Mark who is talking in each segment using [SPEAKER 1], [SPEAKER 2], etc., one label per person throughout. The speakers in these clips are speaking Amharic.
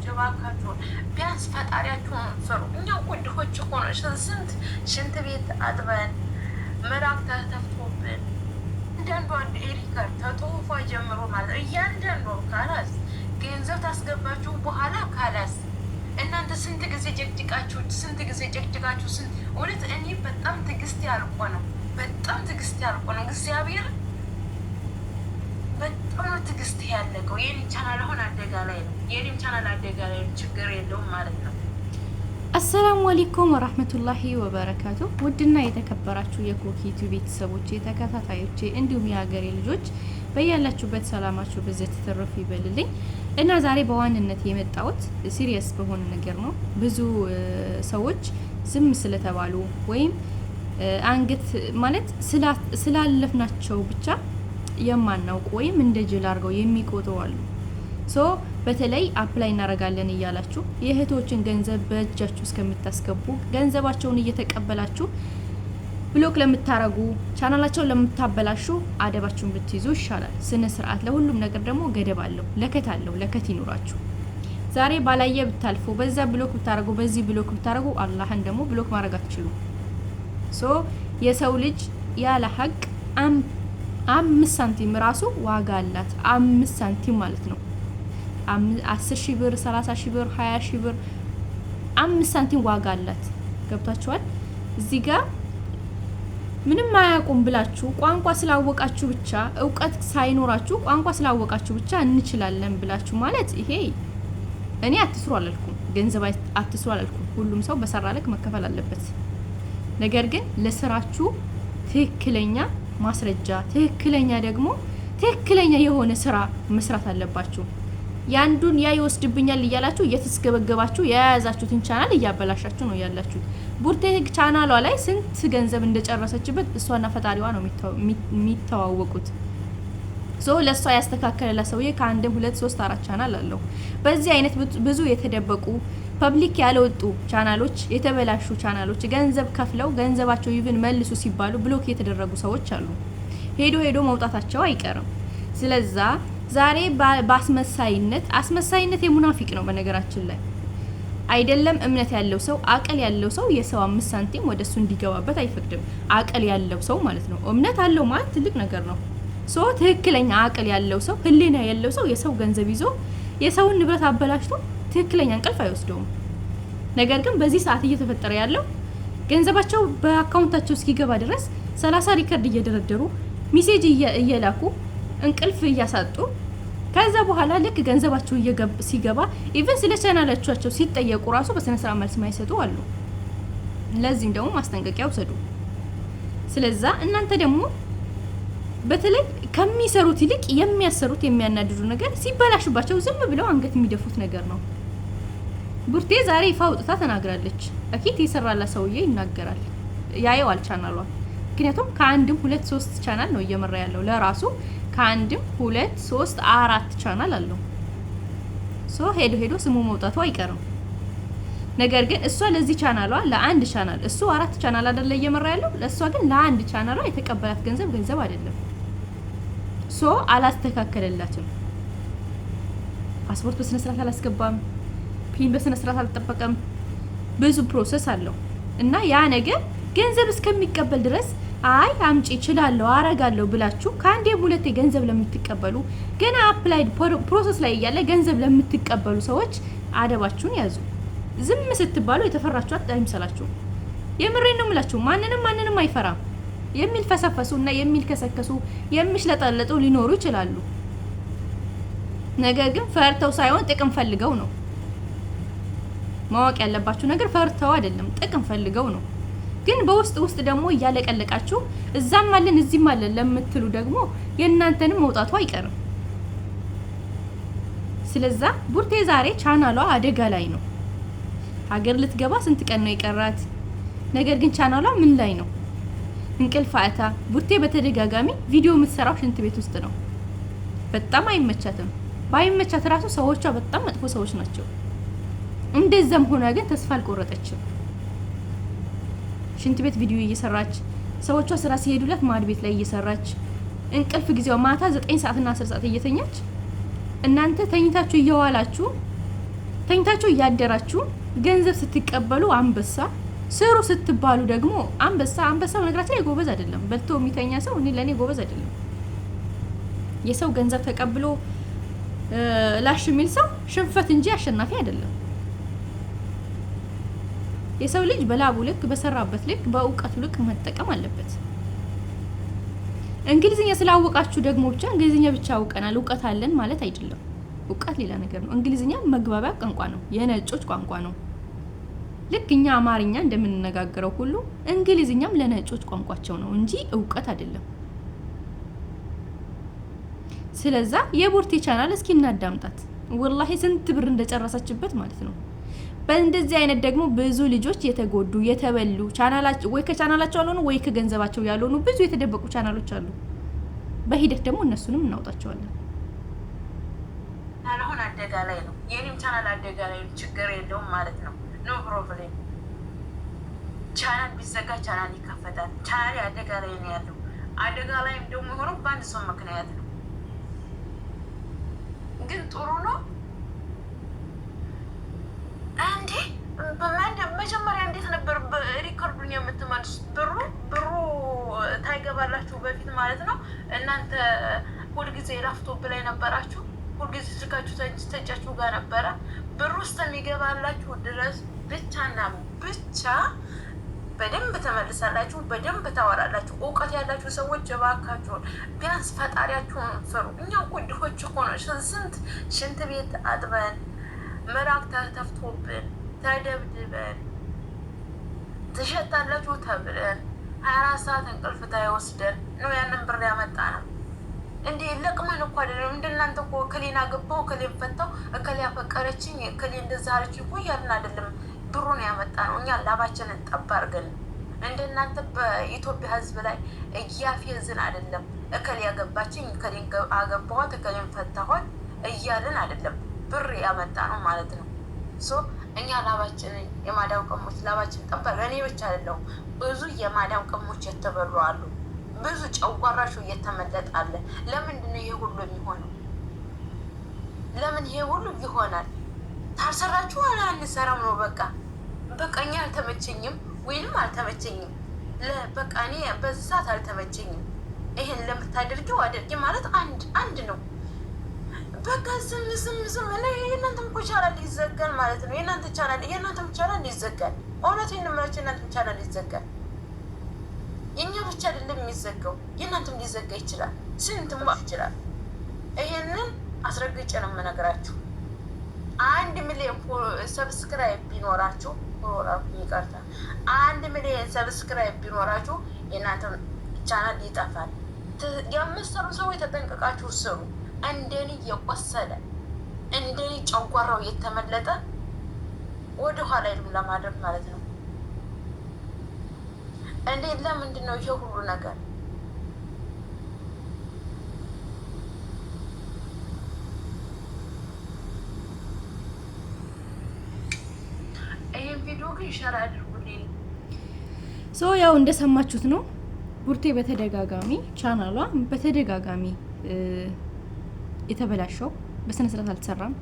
[SPEAKER 1] እባካችሁ ቢያንስ ፈጣሪያችሁን ፍሩ። እኛ እኮ ድሆች እኮ ነው። ስንት ሽንት ቤት አጥበን ምራቅ ተተፍቶብን እያንዳንዷ ሪከርድ ተጽሁፏ ጀምሮ ማለት ነው። እያንዳንዷ ካላስ ገንዘብ ታስገባችሁ በኋላ ካላስ እናንተ ስንት ጊዜ ጨቅጭቃችሁ ስንት እውነት እኔ በጣም ትዕግስት ያልቆ ነው። እግዚአብሔር በጣም ነው ትዕግስት ያለቀው። የኔ ቻናል አሁን አደጋ ላይ ነው። የኔም ቻናል አደጋ ላይ ነው። ችግር የለውም ማለት ነው።
[SPEAKER 2] አሰላሙ አለይኩም ወራህመቱላሂ ወበረካቱ። ውድና የተከበራችሁ የኮኪቱ ቤተሰቦች ተከታታዮቼ፣ እንዲሁም የሀገሬ ልጆች በያላችሁበት ሰላማችሁ በዘት ተረፍ ይበልልኝ እና ዛሬ በዋንነት የመጣሁት ሲሪየስ በሆነ ነገር ነው። ብዙ ሰዎች ዝም ስለተባሉ ወይም አንገት ማለት ስላለፍናቸው ብቻ የማናውቅ ወይም እንደ ጅል አድርገው የሚቆጥሩ አሉ። በተለይ አፕላይ እናረጋለን እያላችሁ የእህቶችን ገንዘብ በእጃችሁ እስከምታስገቡ ገንዘባቸውን እየተቀበላችሁ ብሎክ ለምታረጉ ቻናላቸውን ለምታበላሹ አደባችሁን ብትይዙ ይሻላል። ስነ ስርዓት ለሁሉም ነገር ደግሞ ገደብ አለው፣ ለከት ይኑራችሁ። ዛሬ ባላየ ብታልፉ በዛ ብሎክ ብታረጉ በዚህ ብሎክ ብታረጉ አላህን ደግሞ ብሎክ ማድረግ አትችሉ። የሰው ልጅ ያለ ሀቅ 5 ሳንቲም ራሱ ዋጋ አላት። 5 ሳንቲም ማለት ነው 10,000 ብር 30,000 ብር 20,000 ብር 5 ሳንቲም ዋጋ አላት። ገብታችኋል? እዚህ ጋር ምንም አያውቁም ብላችሁ ቋንቋ ስላወቃችሁ ብቻ እውቀት ሳይኖራችሁ ቋንቋ ስላወቃችሁ ብቻ እንችላለን ብላችሁ ማለት ይሄ እኔ አትስሩ አላልኩም፣ ገንዘብ አትስሩ አላልኩም። ሁሉም ሰው በሰራ ልክ መከፈል አለበት። ነገር ግን ለስራችሁ ትክክለኛ ማስረጃ ትክክለኛ የሆነ ስራ መስራት አለባችሁ። ያንዱን ያ ይወስድብኛል እያላችሁ እየተስገበገባችሁ የያዛችሁትን ቻናል እያበላሻችሁ ነው ያላችሁት። ቡርቴ ቻናሏ ላይ ስንት ገንዘብ እንደጨረሰችበት እሷና ፈጣሪዋ ነው የሚተዋወቁት። ለሷ ያስተካከለላ ሰውዬ ከአንድም 2 3 4 ቻናል አለው። በዚህ አይነት ብዙ የተደበቁ ፐብሊክ ያልወጡ ቻናሎች፣ የተበላሹ ቻናሎች ገንዘብ ከፍለው ገንዘባቸው ይብን መልሱ ሲባሉ ብሎክ የተደረጉ ሰዎች አሉ። ሄዶ መውጣታቸው አይቀርም። ስለዛ ዛሬ አስመሳይነት የሙናፊቅ ነው። በነገራችን ላይ አይደለም እምነት ያለው ሰው አቅል ያለው ሰው የሰው 5 ሳንቲም ወደሱ እንዲገባበት አይፈቅድም። አቅል ያለው ሰው ማለት ነው። እምነት አለው ማለት ትልቅ ነገር ነው። ትክክለኛ አቅል ያለው ሰው ህሊና ያለው ሰው የሰው ገንዘብ ይዞ የሰውን ንብረት አበላሽቶ ትክክለኛ እንቅልፍ አይወስደውም። ነገር ግን በዚህ ሰዓት እየተፈጠረ ያለው ገንዘባቸው በአካውንታቸው እስኪገባ ድረስ 30 ሪከርድ እየደረደሩ ሜሴጅ እየላኩ እንቅልፍ እያሳጡ ከዛ በኋላ ልክ ገንዘባቸው ሲገባ ኢቭን ስለ ቻናላቸው ሲጠየቁ ራሱ በስነ ስርዓት መልስ ማይሰጡ አሉ። ለዚህም ደግሞ ማስጠንቀቂያ ውሰዱ። ስለዛ እናንተ ደግሞ በተለይ ከሚሰሩት ይልቅ የሚያሰሩት የሚያናድዱ ነገር ሲበላሽባቸው ዝም ብለው አንገት የሚደፉት ነገር ነው። ቡርቴ ዛሬ ይፋ አውጥታ ተናግራለች። አኪት የሰራላ ሰውዬ ይናገራል፣ ያየዋል ቻናሏ። ምክንያቱም ከአንድም 2 3 ቻናል ነው እየመራ ያለው ለራሱ ከአንድም 2 3 4 ቻናል አለው። ሄዶ ስሙ መውጣቱ አይቀርም። ነገር ግን እሷ ለዚህ ቻናሏ ለአንድ ቻናል እሱ 4 ቻናል አይደለ እየመራ ያለው፣ ለእሷ ግን ለአንድ ቻናሏ የተቀበላት ገንዘብ አይደለም። አላስተካከለላትም። ፓስፖርት በስነ ስርዓት አላስገባም፣ ፒን በስነ ስርዓት አልተጠበቀም። ብዙ ፕሮሰስ አለው እና ያ ነገር ገንዘብ እስከሚቀበል ድረስ አይ አምጪ እችላለሁ አረጋለሁ ብላችሁ ከአንዴም 2 ገንዘብ ለምትቀበሉ ገና አፕላይድ ፕሮሰስ ላይ እያለ ገንዘብ ለምትቀበሉ ሰዎች አደባችሁን ያዙ። ዝም ስትባሉ የተፈራችሁ አይምሰላችሁ። የምሬን ነው የምላችሁ። ማንንም አይፈራም። የሚልፈሰፈሱ እና የሚልከሰከሱ የሚሽለጠለጡ ሊኖሩ ይችላሉ። ነገር ግን ፈርተው ሳይሆን ጥቅም ፈልገው ነው። ማወቅ ያለባችሁ ነገር ፈርተው አይደለም፣ ጥቅም ፈልገው ነው። ግን በውስጥ ደግሞ እያለቀለቃችሁ እዛም አለን እዚህም አለን ለምትሉ ደግሞ የእናንተንም መውጣቱ አይቀርም። ስለዛ ቡርቴ ዛሬ ቻናሏ አደጋ ላይ ነው። ሀገር ልትገባ ስንት ቀን ነው የቀራት? ነገር ግን ቻናሏ ምን ላይ ነው? እንቅልፍ አታ ቡርቴ በተደጋጋሚ ቪዲዮ የምትሰራው ሽንት ቤት ውስጥ ነው። በጣም አይመቻትም። ባይመቻት ራሱ ሰዎቿ በጣም መጥፎ ሰዎች ናቸው። እንደዛም ሆነ ግን ተስፋ አልቆረጠችም። ሽንት ቤት ቪዲዮ እየሰራች ሰዎቿ ስራ ሲሄዱላት ማድ ቤት ላይ እየሰራች እንቅልፍ ጊዜዋ ማታ 9 ሰዓት እና 10 ሰዓት እየተኛች እናንተ ተኝታችሁ እየዋላችሁ ተኝታችሁ እያደራችሁ ገንዘብ ስትቀበሉ አንበሳ፣ ስሩ ስትባሉ ደግሞ አንበሳ። አንበሳው ነገራችን ላይ ጎበዝ አይደለም። በልቶ የሚተኛ ሰው ለእኔ ጎበዝ አይደለም። የሰው ገንዘብ ተቀብሎ ላሽ የሚል ሰው ሽንፈት እንጂ አሸናፊ አይደለም። የሰው ልጅ በላቡ ልክ በሰራበት ልክ በእውቀቱ ልክ መጠቀም አለበት። እንግሊዝኛ ስላወቃችሁ ደግሞ ብቻ እንግሊዝኛ ብቻ አውቀናል እውቀት አለን ማለት አይደለም። እውቀት ሌላ ነገር ነው። እንግሊዝኛ መግባቢያ ቋንቋ ነው፣ የነጮች ቋንቋ ነው። ልክ እኛ አማርኛ እንደምንነጋገረው ሁሉ እንግሊዝኛም ለነጮች ቋንቋቸው ነው እንጂ እውቀት አይደለም። ስለዛ የቡርቴ ቻናል እስኪ እናዳምጣት። ወላሂ ስንት ብር እንደጨረሰችበት ማለት ነው። በእንደዚህ አይነት ደግሞ ብዙ ልጆች የተጎዱ የተበሉ ቻናላቸው ወይ ከቻናላቸው ያልሆኑ ወይ ከገንዘባቸው ያልሆኑ ብዙ የተደበቁ ቻናሎች አሉ። በሂደት ደግሞ እነሱንም እናውጣቸዋለን።
[SPEAKER 1] አሁን አደጋ ላይ ነው። የኔም ቻናል አደጋ ላይ ነው። ችግር የለውም ማለት ነው። ኖ ፕሮብሌም። ቻናል ቢዘጋ ቻናል ይከፈታል። ቻናል አደጋ ላይ ነው ያለው። አደጋ ላይም ደግሞ የሆነው በአንድ ሰው ምክንያት ነው። ግን ጥሩ ነው እንዴ? መጀመሪያ እንዴት ነበር ሪከርዱን የምትመልሱት? ብሩ ታይገባላችሁ በፊት ማለት ነው። እናንተ ሁልጊዜ ላፕቶፕ ላይ ነበራችሁ፣ ሁልጊዜ ስልካችሁ ተጃችሁ ጋር ነበረ። ብሩ እስከሚገባላችሁ ድረስ ብቻና ብቻ በደንብ ተመልሳላችሁ፣ በደንብ ታወራላችሁ። እውቀት ያላችሁ ሰዎች እባካችሁን ቢያንስ ፈጣሪያችሁን ፍሩ። እኛ እኮ ድሆች እኮ ነው። ስንት ሽንት ቤት አጥበን ምራቅ ተተፍቶብን ተደብድበን ትሸታላችሁ ተብለን 24 ሰዓት እንቅልፍ ታይወስደን ነው ያንን ብር ያመጣ ነው። እንዴ ለቅመን እኮ አይደለም። እንደናንተ እኮ እከሌን አገባው፣ እከሌን ፈታው፣ እከሌ ያፈቀረችኝ፣ እከሌ እንደዛ አለችኝ እኮ እያልን አይደለም ብሩን ያመጣ ነው። እኛ ላባችንን ጠብ አድርገን እንደናንተ በኢትዮጵያ ሕዝብ ላይ እያፌዝን አይደለም። እከሌ ያገባችኝ፣ እከሌን አገባኋት፣ እከሌን ፈታኋት እያልን አይደለም ብር ያመጣ ነው ማለት ነው። እኛ ላባችንን የማዳም ቀሞች ላባችን ጠብ አድርገን እኔ ብቻ አይደለሁም ብዙ የማዳም ቀሞች የተበሉ አሉ። ብዙ ጨጓራሹ እየተመለጠ አለ። ለምንድን ነው ይሄ ሁሉ የሚሆነው? ለምን ይሄ ሁሉ ይሆናል? ታሰራችሁ አንሰራም ነው በቃ እኛ አልተመቸኝም ወይንም አልተመቸኝም፣ በቃ እኔ በዚህ ሰዓት አልተመቸኝም፣ ይሄን ለምታደርጊው አድርጊ ማለት አንድ ነው። በቃ ዝም የእናንተም እኮ ቻናል ይዘጋል ማለት ነው። የእናንተም ቻናል ይዘጋል። እውነቴን ነው የምላቸው፣ የእናንተም ቻናል ይዘጋል። የእኛ ብቻ አይደለም የሚዘጋው፣ የእናንተም ሊዘጋ ይችላል። ስንትም ይችላል። ይሄንን አስረግጬ ነው የምነግራችሁ። 1 ሚሊዮን ሰብስክራይብ ቢኖራችሁ ይቀርታ 1 ሚሊዮን ሰብስክራይብ ቢኖራችሁ የእናንተም ቻናል ይጠፋል። የምትሰሩ ሰዎች ተጠንቀቃችሁ ስሩ። እንደኔ የቆሰለ እንደኔ ጨጓራው የተመለጠ ወደ ኋላ ይሉም ለማድረግ ማለት ነው። እንዴ ለምንድን ነው ይሄ ሁሉ ነገር? ይሄን ቪዲዮ ግን ሸር አድርጉልኝ።
[SPEAKER 2] ያው እንደሰማችሁት ነው። ቡርቴ በተደጋጋሚ ቻናሏ በተደጋጋሚ የተበላሸው በስነ ስርዓት አልተሰራም።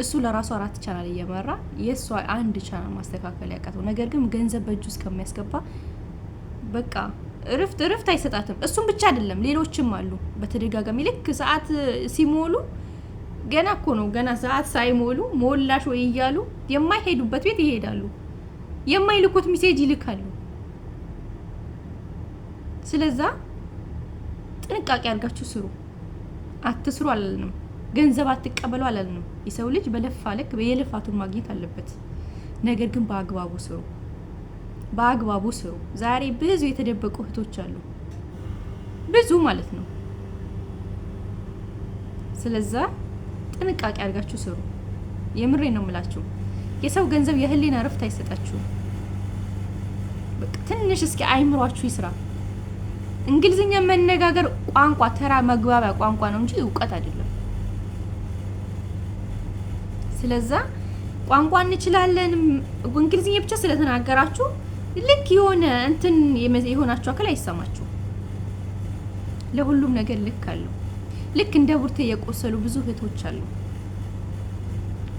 [SPEAKER 2] እሱ ለራሱ 4 ቻናል እየመራ የእሷ 1 ቻናል ማስተካከል ያቃተው፣ ነገር ግን ገንዘብ በእጁ እስከሚያስገባ በቃ እርፍት አይሰጣትም። እሱም ብቻ አይደለም ሌሎችም አሉ። በተደጋጋሚ ልክ ሰዓት ሲሞሉ ገና እኮ ነው ገና ሰዓት ሳይሞሉ ሞላሽ ወይ እያሉ የማይሄዱበት ቤት ይሄዳሉ፣ የማይልኩት ሜሴጅ ይልካሉ። ስለዛ ጥንቃቄ አድርጋችሁ ስሩ። አትስሩ አላልንም፣ ገንዘብ አትቀበሉ አላልንም። የሰው ልጅ በለፋ ልክ የልፋቱን ማግኘት አለበት። ነገር ግን በአግባቡ ስሩ፣ በአግባቡ ስሩ። ዛሬ ብዙ የተደበቁ እህቶች አሉ፣ ብዙ ማለት ነው። ስለዛ ጥንቃቄ አድርጋችሁ ስሩ። የምሬ ነው የምላችሁ። የሰው ገንዘብ የህሊና እረፍት አይሰጣችሁም። በቃ ትንሽ እስኪ አይምሯችሁ ይስራ። እንግሊዝኛ መነጋገር ቋንቋ ተራ መግባቢያ ቋንቋ ነው እንጂ እውቀት አይደለም። ስለዛ ቋንቋ እንችላለን እንግሊዝኛ ብቻ ስለተናገራችሁ ልክ የሆነ እንትን የሆናችሁ አካል አይሰማችሁ። ለሁሉም ነገር ልክ አለው። ልክ እንደ ቡርቴ የቆሰሉ ብዙ እህቶች አሉ፣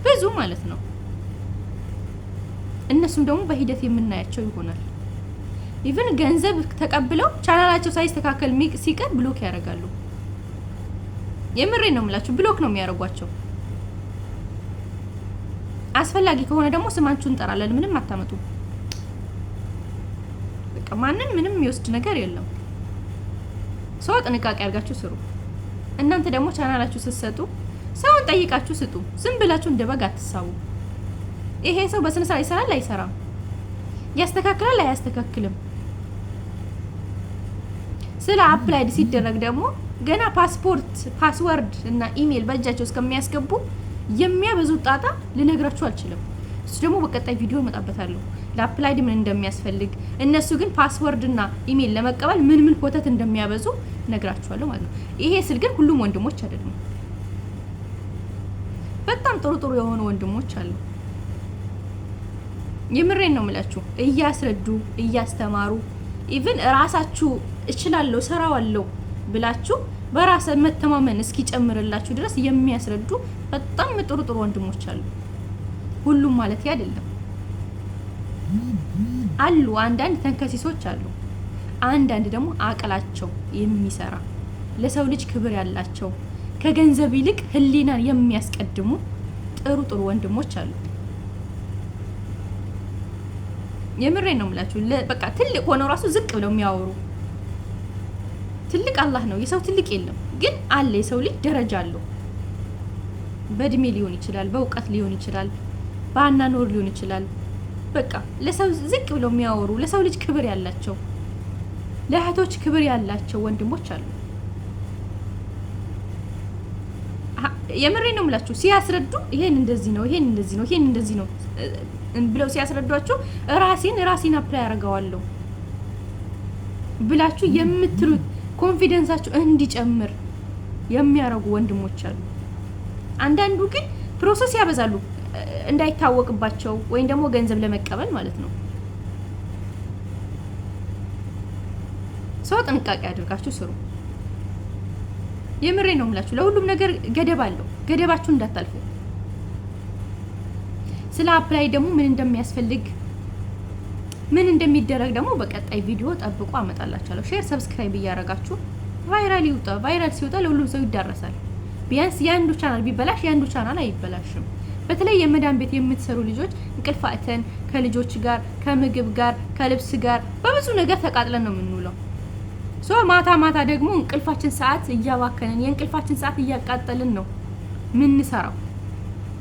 [SPEAKER 2] ብዙ ማለት ነው። እነሱም ደግሞ በሂደት የምናያቸው ይሆናል። ኢቭን ገንዘብ ተቀብለው ቻናላቸው ሳይስተካከል ሲቀር ብሎክ ያደርጋሉ። የምሬ ነው የምላችሁ፣ ብሎክ ነው የሚያደርጓቸው። አስፈላጊ ከሆነ ደግሞ ስማችሁን እንጠራለን፣ ምንም አታመጡ። በቃ ማንም ምንም የሚወስድ ነገር የለም። ሰው ጥንቃቄ አድርጋችሁ ስሩ። እናንተ ደግሞ ቻናላችሁ ስትሰጡ ሰውን ጠይቃችሁ ስጡ። ዝም ብላችሁ እንደ በግ አትሳቡ። ይሄ ሰው በስነ ስርዓት ይሰራል አይሰራም፣ ያስተካክላል አያስተካክልም። ስለ አፕላይድ ሲደረግ ደግሞ ገና ፓስፖርት፣ ፓስወርድ እና ኢሜል በእጃቸው እስከሚያስገቡ የሚያበዙት ጣጣ ልነግራችሁ አልችልም። እሱ ደግሞ በቀጣይ ቪዲዮ እመጣበታለሁ፣ ለአፕላይድ ምን እንደሚያስፈልግ። እነሱ ግን ፓስወርድ እና ኢሜል ለመቀበል ምን ምን ኮተት እንደሚያበዙ ነግራችኋለሁ ማለት ነው። ይሄ ስል ግን ሁሉም ወንድሞች አይደሉም። በጣም ጥሩ ጥሩ የሆኑ ወንድሞች አሉ። የምሬን ነው የምላችሁ። እያስረዱ እያስተማሩ ኢቭን ራሳችሁ እችላለሁ ሰራዋለሁ ብላችሁ በራስ መተማመን እስኪጨምርላችሁ ድረስ የሚያስረዱ በጣም ጥሩ ጥሩ ወንድሞች አሉ። ሁሉም ማለት አይደለም አሉ። አንዳንድ ተንከሲሶች አሉ። አንዳንድ ደግሞ አቅላቸው የሚሰራ ለሰው ልጅ ክብር ያላቸው ከገንዘብ ይልቅ ህሊናን የሚያስቀድሙ ጥሩ ጥሩ ወንድሞች አሉ። የምሬን ነው የምላችሁ። በቃ ትልቅ ሆነው ራሱ ዝቅ ብለው የሚያወሩ ትልቅ አላህ ነው፣ የሰው ትልቅ የለም። ግን አለ የሰው ልጅ ደረጃ አለው። በእድሜ ሊሆን ይችላል፣ በእውቀት ሊሆን ይችላል፣ በአናኖር ሊሆን ይችላል። በቃ ለሰው ዝቅ ብለው የሚያወሩ ለሰው ልጅ ክብር ያላቸው ለእህቶች ክብር ያላቸው ወንድሞች አሉ። የምሬን ነው የምላችሁ። ሲያስረዱ ይሄን እንደዚህ ነው፣ ይሄን እንደዚህ ነው፣ ይሄን እንደዚህ ነው ብለው ሲያስረዷችሁ ራሴን አፕላይ አደርገዋለሁ ብላችሁ የምትሉት ኮንፊደንሳችሁ እንዲጨምር የሚያረጉ ወንድሞች አሉ። አንዳንዱ ግን ፕሮሰስ ያበዛሉ እንዳይታወቅባቸው ወይም ደግሞ ገንዘብ ለመቀበል ማለት ነው። ሰው ጥንቃቄ አድርጋችሁ ስሩ። የምሬ ነው የምላችሁ። ለሁሉም ነገር ገደብ አለው። ገደባችሁን እንዳታልፉ። ስለ አፕላይ ደግሞ ምን እንደሚያስፈልግ ምን እንደሚደረግ ደግሞ በቀጣይ ቪዲዮ ጠብቁ፣ አመጣላችኋለሁ። ሼር ሰብስክራይብ እያደረጋችሁ ቫይራል ይውጣ። ቫይራል ሲወጣ ለሁሉም ሰው ይዳረሳል። ቢያንስ የአንዱ ቻናል ቢበላሽ የአንዱ ቻናል አይበላሽም። በተለይ የመዳን ቤት የምትሰሩ ልጆች እንቅልፍ አጥተን ከልጆች ጋር ከምግብ ጋር ከልብስ ጋር በብዙ ነገር ተቃጥለን ነው የምንውለው። ማታ ማታ ደግሞ እንቅልፋችን ሰዓት እያባከንን የእንቅልፋችን ሰዓት እያቃጠልን ነው ምንሰራው።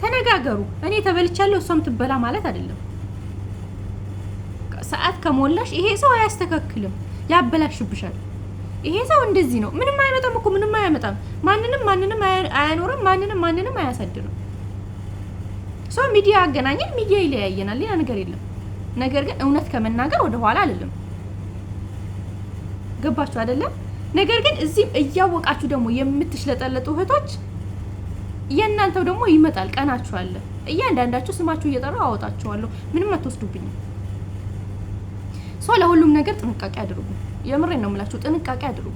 [SPEAKER 2] ተነጋገሩ። እኔ ተበልቻለሁ እሷም ትበላ ማለት አይደለም። ሰዓት ከሞላሽ ይሄ ሰው አያስተካክልም፣ ያበላሽብሻል። ይሄ ሰው እንደዚህ ነው፣ ምንም አይመጣም እኮ ምንም አያመጣም። ማንንም አያኖርም፣ ማንንም አያሳድርም። ሚዲያ ያገናኛል፣ ሚዲያ ይለያየናል፣ ሌላ ነገር የለም። ነገር ግን እውነት ከመናገር ወደ ኋላ አይደለም። ገባችሁ አይደለም? ነገር ግን እዚህ እያወቃችሁ ደግሞ የምትሽለጠለጡ እህቶች የእናንተው ደግሞ ይመጣል፣ ቀናችሁ አለ። እያንዳንዳችሁ ስማችሁ እየጠራው አወጣችኋለሁ፣ ምንም አትወስዱብኝም። ለሁሉም ነገር ጥንቃቄ አድርጉ። የምሬን ነው የምላችሁ፣ ጥንቃቄ አድርጉ።